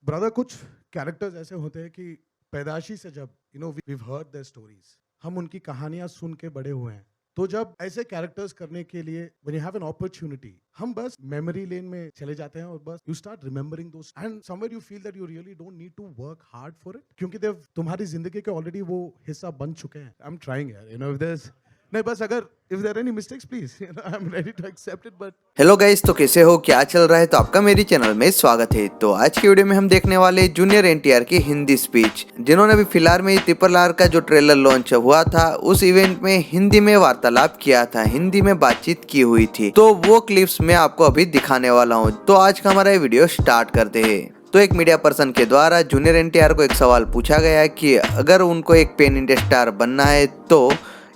Brother, कुछ characters ऐसे होते हैं कि पैदाशी से जब वी हर्ड देयर स्टोरीज, हम उनकी कहानियां सुन के बड़े हुए हैं। तो जब ऐसे कैरेक्टर्स करने के लिए when you have an opportunity, हम बस मेमोरी लेन में चले जाते हैं और बस you start remembering those, and somewhere you feel that you really don't need to work hard for it, क्योंकि देव तुम्हारी जिंदगी के ऑलरेडी वो हिस्सा बन चुके हैं। आई एम ट्राइंग यार, इफ देयर नहीं, बस अगर if there any mistakes please, I am ready to accept it, but hello guys, तो कैसे हो, क्या चल रहा है। तो आपका मेरी चैनल में स्वागत है। तो आज की वीडियो में हम देखने वाले जूनियर एनटीआर की हिंदी स्पीच, जिन्होंने अभी फिलहाल में ट्रिपल आर का जो ट्रेलर लॉन्च हुआ था, उस इवेंट में हिंदी में वार्तालाप किया था, हिंदी में बातचीत की हुई थी। तो वो क्लिप्स मैं आपको अभी दिखाने वाला हूँ। तो आज का हमारा वीडियो स्टार्ट करते हैं। तो एक मीडिया पर्सन के द्वारा जूनियर एनटीआर को एक सवाल पूछा गया कि अगर उनको एक पैन इंडिया स्टार बनना है तो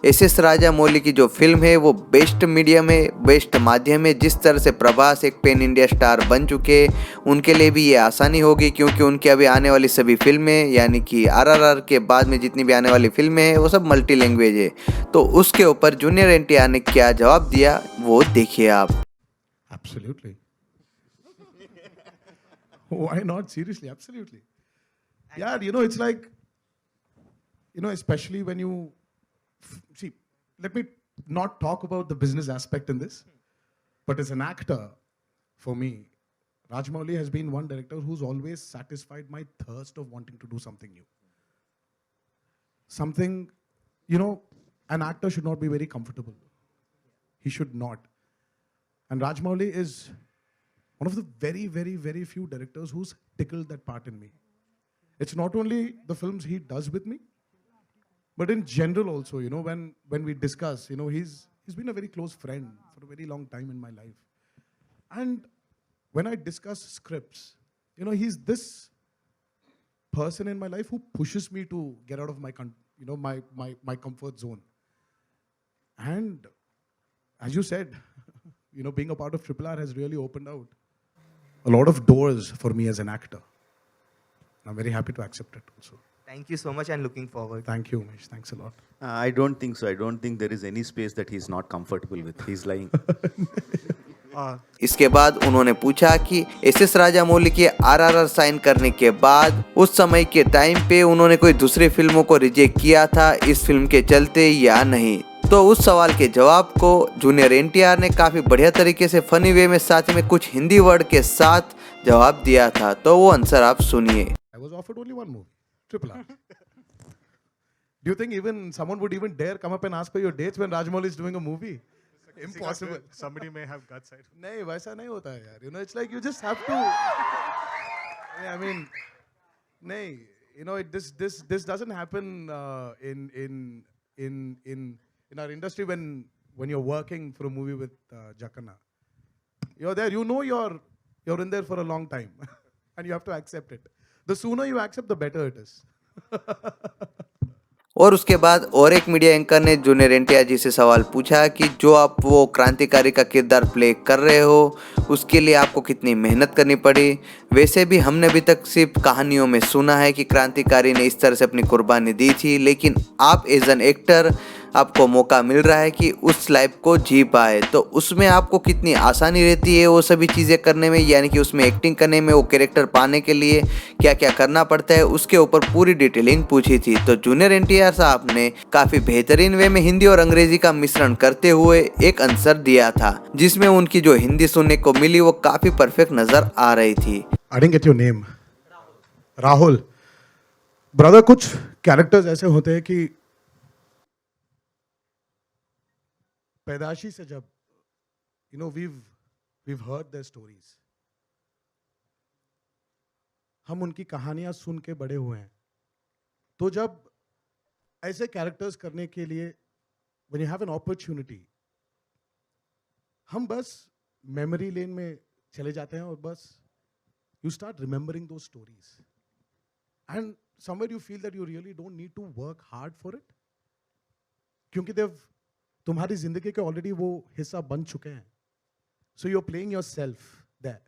एस राजामौली की जो फिल्म है वो बेस्ट मीडियम है, बेस्ट माध्यम है। जिस तरह से प्रभास एक पैन इंडिया स्टार बन चुके, उनके लिए भी ये आसानी होगी, क्योंकि उनके अभी आने वाली सभी फिल्में, यानी कि आरआरआर के बाद में जितनी भी आने वाली फिल्में हैं वो सब मल्टी लैंग्वेज है। तो उसके ऊपर जूनियर एनटीआर ने क्या जवाब दिया वो देखिए आप। absolutely. Why not? Seriously, absolutely. Yeah, it's like, especially when you see, let me not talk about the business aspect in this, but as an actor, for me, Rajmouli has been one director who's always satisfied my thirst of wanting to do something new. Something, an actor should not be very comfortable. He should not. And Rajmouli is one of the very, very, very few directors who's tickled that part in me. It's not only the films he does with me, but in general also, when we discuss, he's been a very close friend for a very long time in my life. And when I discuss scripts, he's this person in my life who pushes me to get out of my my comfort zone. And as you said, being a part of Triple R has really opened out a lot of doors for me as an actor. I'm very happy to accept it also. Thank you so much and looking forward. Thank you, Umesh. Thanks a lot. I don't think so. I don't think there is any space that he's not comfortable with. He's lying. इसके बाद उन्होंने पूछा कि S Rajamouli के RRR sign करने के बाद उस समय के टाइम पे उन्होंने कोई दूसरी फिल्मों को रिजेक्ट किया था इस फिल्म के चलते या नहीं। तो उस सवाल के जवाब को जूनियर एनटीआर ने काफी बढ़िया तरीके से फनी वे में, साथ में कुछ हिंदी वर्ड के साथ जवाब दिया था। तो वो आंसर आप सुनिए। I was offered only one movie, Triple R. Do you think even someone would even dare come up and ask for your dates when Rajmouli is doing a movie? Impossible. Somebody may have guts. नहीं, वैसा नहीं होता है यार. It's like you just have to. I mean, नहीं, this doesn't happen in our industry when you're working for a movie with Jakanna. You're there, you're in there for a long time, and you have to accept it. The sooner you accept, the better it is. और उसके बाद और एक media anchor ने junior NTR जी से सवाल पूछा कि जो आप वो क्रांतिकारी का किरदार प्ले कर रहे हो उसके लिए आपको कितनी मेहनत करनी पड़ी। वैसे भी हमने अभी तक सिर्फ कहानियों में सुना है कि क्रांतिकारी ने इस तरह से अपनी कुर्बानी दी थी, लेकिन आप एज एन एक्टर आपको मौका मिल रहा है कि उस लाइफ को जी पाए, तो उसमें आपको कितनी आसानी रहती है वो सभी चीज़ें करने में, यानी कि उसमें एक्टिंग करने में, वो कैरेक्टर पाने के लिए क्या क्या करना पड़ता है, उसके ऊपर पूरी डिटेलिंग पूछी थी। तो जूनियर एनटीआर साहब ने काफ़ी बेहतरीन वे में हिंदी और अंग्रेजी का मिश्रण करते हुए एक आंसर दिया था, जिसमें उनकी जो हिंदी सुनने को मिली वो काफ़ी परफेक्ट नज़र आ रही थी। I didn't get your name. Rahul. Brother, कुछ कैरेक्टर्स ऐसे होते हैं कि पैदाशी से जब we've heard their stories, हम उनकी कहानियां सुन के बड़े हुए हैं। तो जब ऐसे कैरेक्टर्स करने के लिए when you have an opportunity, हम बस मेमोरी लेन में चले जाते हैं और बस you start remembering those stories, and somewhere you feel that you really don't need to work hard for it, क्योंकि तुम्हारी जिंदगी के ऑलरेडी वो हिस्सा बन चुके हैं. So you're playing yourself there.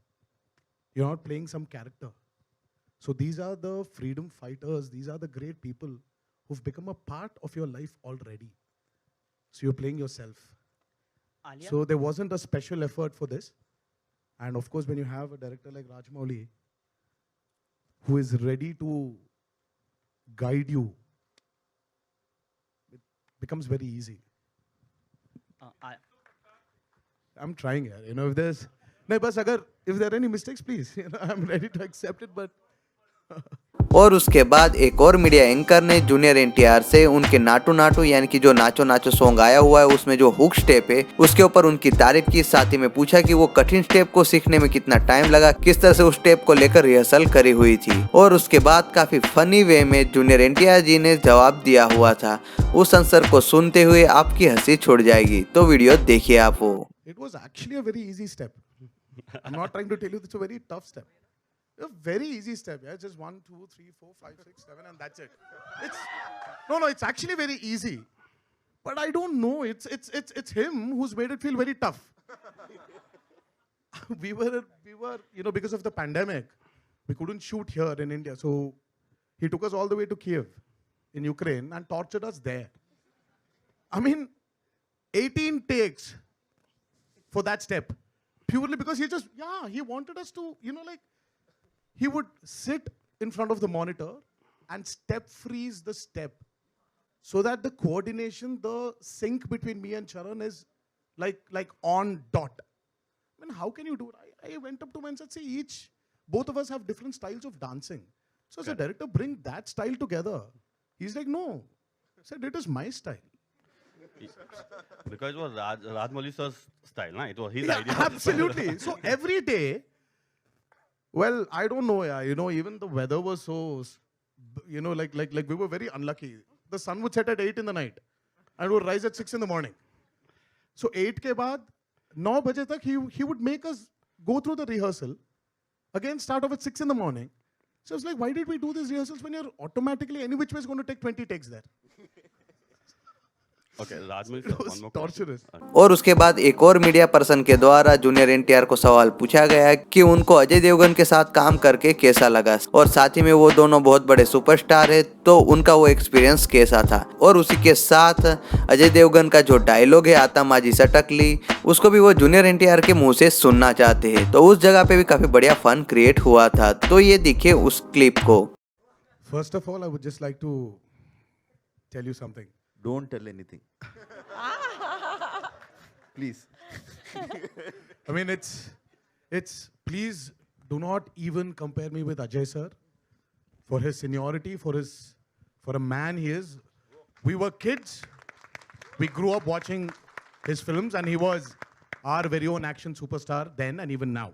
You're not playing some character. So these are the freedom fighters. These are the great people who've become a part of your life already. So you're playing yourself. Alia? So there wasn't a special effort for this. And of course, when you have a director like Rajmouli, who is ready to guide you, it becomes very easy. I'm trying here. You know, if there's no, but if there are any mistakes, please. You know, I'm ready to accept it, but. और उसके बाद एक और media anchor ने junior NTR से उनके नाटू नाटू यानी कि जो नाचो नाचो सॉन्ग आया हुआ है उसमें जो हुक स्टेप है उसके ऊपर उनकी तारीफ की, साथ ही में पूछा कि वो कठिन स्टेप को सीखने में कितना टाइम लगा, किस तरह से उस स्टेप को लेकर रिहर्सल करी हुई थी। और उसके बाद काफी फनी वे में जूनियर एनटीआर जी ने जवाब दिया हुआ था। उस आंसर को सुनते हुए आपकी हंसी छूट जाएगी, तो वीडियो देखिए आप वो। It was actually a very easy step. I'm not trying to tell you it's a very tough step. A very easy step, yeah. Just 1, 2, 3, 4, 5, 6, 7, and that's it. It's actually very easy. But I don't know. It's him who's made it feel very tough. we were, you know, because of the pandemic, we couldn't shoot here in India. So he took us all the way to Kiev in Ukraine and tortured us there. I mean, 18 takes for that step. Purely because he wanted us to, you know, like, he would sit in front of the monitor and step freeze the step so that the coordination, the sync between me and Charan is like on dot. I mean, how can you do it? I went up to him and said, see, both of us have different styles of dancing. So as a director, bring that style together. He's like, no. I said, it is my style. Because it was Rajmouli sir's style, na? It was his Yeah, idea. absolutely. So every day, well, I don't know, yeah. You know, even the weather was so, you know, like we were very unlucky. The sun would set at 8 in the night and would rise at 6 in the morning. So 8 ke baad, 9 baje tak, he would make us go through the rehearsal. Again, start off at 6 in the morning. So I was like, why did we do these rehearsals when you're automatically, any which way is going to take 20 takes there? Okay, Rajmouli It sir, was one more question. torturous. और उसके बाद एक और media person के द्वारा junior NTR को सवाल पूछा गया कि उनको अजय देवगन के साथ काम करके कैसा लगा, और साथ ही में वो दोनों बहुत बड़े सुपरस्टार है तो उनका वो एक्सपीरियंस कैसा था। और उसी के साथ अजय देवगन का जो डायलॉग है आता माजी सटकली, उसको भी वो जूनियर एनटीआर के मुंह से सुनना चाहते हैं। तो उस जगह पे भी काफी बढ़िया फन क्रिएट हुआ था, तो ये दिखे उस क्लिप को। First of all, I would just like to tell you something. Don't tell anything. Please. I mean, it's please do not even compare me with Ajay sir for his seniority, for a man he is. We were kids. We grew up watching his films, and he was our very own action superstar then and even now.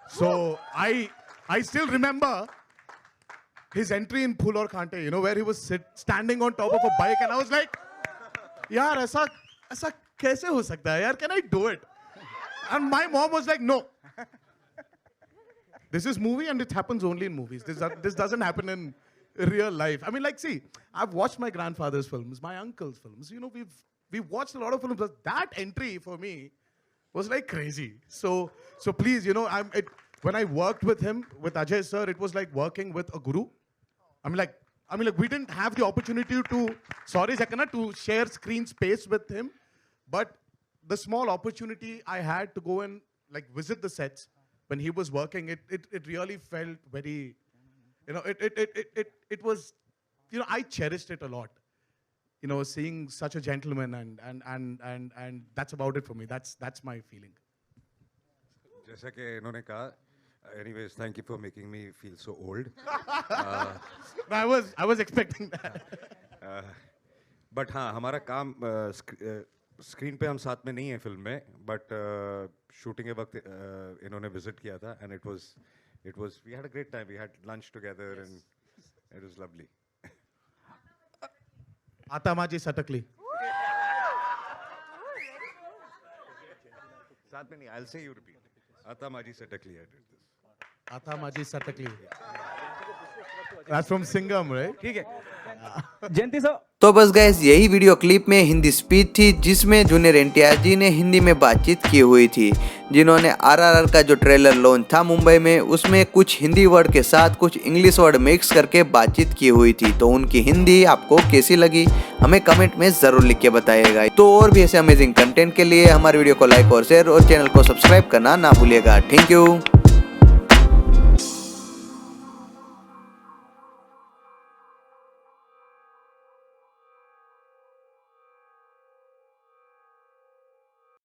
So I still remember his entry in Phul Aur Kante, you know, where he was standing on top of a bike, and I was like, yaar, aisa kaise ho sakta hai, yaar, can I do it? And my mom was like, no. This is movie and it happens only in movies. This doesn't happen in real life. I mean, like, see, I've watched my grandfather's films, my uncle's films. You know, we've watched a lot of films. But that entry for me was like crazy. So please, you know, when I worked with him, with Ajay sir, it was like working with a guru. I mean, like, we didn't have the opportunity to share screen space with him, but the small opportunity I had to go and like visit the sets when he was working, it really felt very, you know, it was, you know, I cherished it a lot. You know, seeing such a gentleman and that's about it for me. That's my feeling. जैसा कि इन्होंने कहा, anyways, thank you for making me feel so old. No, I was expecting that. But हाँ, हमारा काम screen पे हम साथ में नहीं है फिल्म में, but शूटिंग के वक्त इन्होंने विजिट किया था, and it was we had a great time. We had lunch together, and it was lovely. Aata Maaji Satakli. साथ में नहीं, I'll say you repeat. आता माजी सटकली है. Aata Maaji Satakli. That's from Singham, right? ठीक है जयंती सर तो बस गाइस यही वीडियो क्लिप में हिंदी स्पीच थी जिसमें जूनियर एनटीआर जी ने हिंदी में बातचीत की हुई थी। जिन्होंने आरआरआर का जो ट्रेलर लॉन्च था मुंबई में, उसमें कुछ हिंदी वर्ड के साथ कुछ इंग्लिश वर्ड मिक्स करके बातचीत की हुई थी। तो उनकी हिंदी आपको कैसी लगी हमें कमेंट में जरूर लिख के बताइएगा। तो और भी ऐसे अमेजिंग कंटेंट के लिए हमारे वीडियो को लाइक और शेयर और चैनल को सब्सक्राइब करना ना भूलिएगा। Thank you.